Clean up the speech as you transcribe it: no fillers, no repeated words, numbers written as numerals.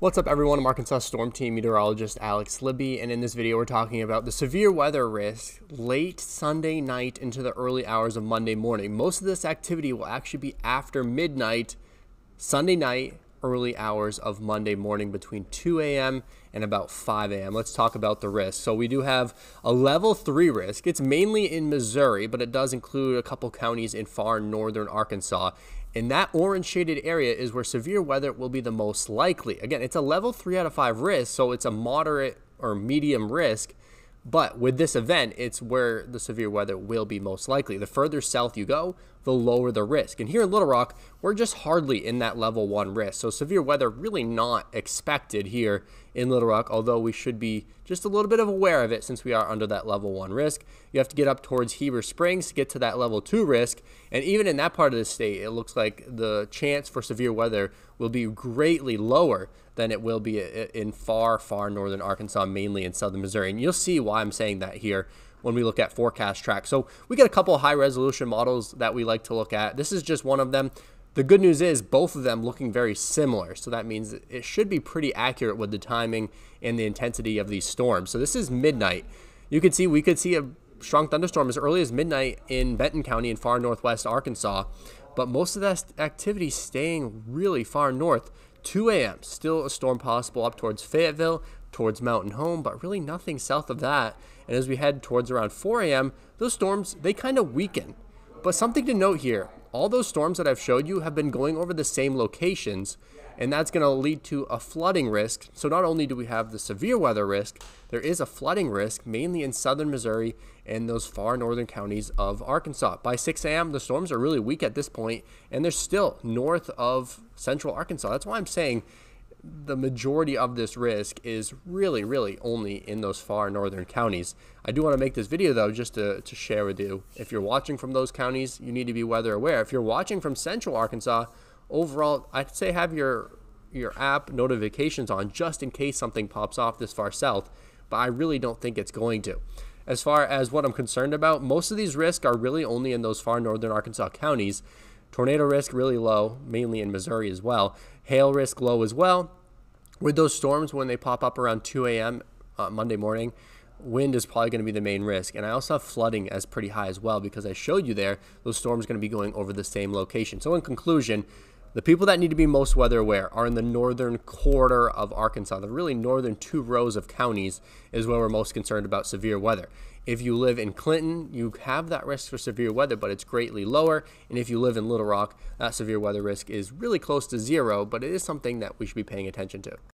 What's up everyone, I'm Arkansas Storm Team meteorologist Alex Libby, and in this video we're talking about the severe weather risk late Sunday night into the early hours of Monday morning. Most of this activity will actually be after midnight, Sunday night, early hours of Monday morning between 2 a.m. and about 5 a.m. Let's talk about the risk. So we do have a level 3 risk. It's mainly in Missouri, but it does include a couple counties in far northern Arkansas. And that orange shaded area is where severe weather will be the most likely. Again, it's a level 3 out of 5 risk, so it's a moderate or medium risk. But with this event, it's where the severe weather will be most likely. The further south you go, the lower the risk. And here in Little Rock, we're just hardly in that level 1 risk. So severe weather really not expected here in Little Rock, although we should be just a little bit of aware of it since we are under that level 1 risk. You have to get up towards Heber Springs to get to that level 2 risk. And even in that part of the state, it looks like the chance for severe weather will be greatly lower than it will be in far northern Arkansas, mainly in southern Missouri. And you'll see why I'm saying that here when we look at forecast track. So we got a couple of high resolution models that we like to look at. This is just one of them. The good news is both of them looking very similar. So that means it should be pretty accurate with the timing and the intensity of these storms. So this is midnight. You can see we could see a strong thunderstorm as early as midnight in Benton County in far northwest Arkansas. But most of that activity staying really far north. 2 a.m. still a storm possible up towards Fayetteville, towards Mountain Home, but really nothing south of that. And as we head towards around 4 a.m., those storms, they kind of weaken. But something to note here, all those storms that I've showed you have been going over the same locations, and that's going to lead to a flooding risk. So not only do we have the severe weather risk, there is a flooding risk, mainly in southern Missouri and those far northern counties of Arkansas. By 6 a.m., the storms are really weak at this point, and they're still north of central Arkansas. That's why I'm saying the majority of this risk is really only in those far northern counties. I do want to make this video though just to share with you. If you're watching from those counties, you need to be weather aware. If you're watching from central Arkansas, overall, I'd say have your app notifications on just in case something pops off this far south, but I really don't think it's going to. As far as what I'm concerned about, most of these risks are really only in those far northern Arkansas counties. Tornado risk really low, mainly in Missouri as well. Hail risk low as well. With those storms, when they pop up around 2 a.m. Monday morning, wind is probably going to be the main risk. And I also have flooding as pretty high as well because I showed you there, those storms are going to be going over the same location. So in conclusion, the people that need to be most weather aware are in the northern quarter of Arkansas. The really northern 2 rows of counties is where we're most concerned about severe weather. If you live in Clinton, you have that risk for severe weather, but it's greatly lower. And if you live in Little Rock, that severe weather risk is really close to 0, but it is something that we should be paying attention to.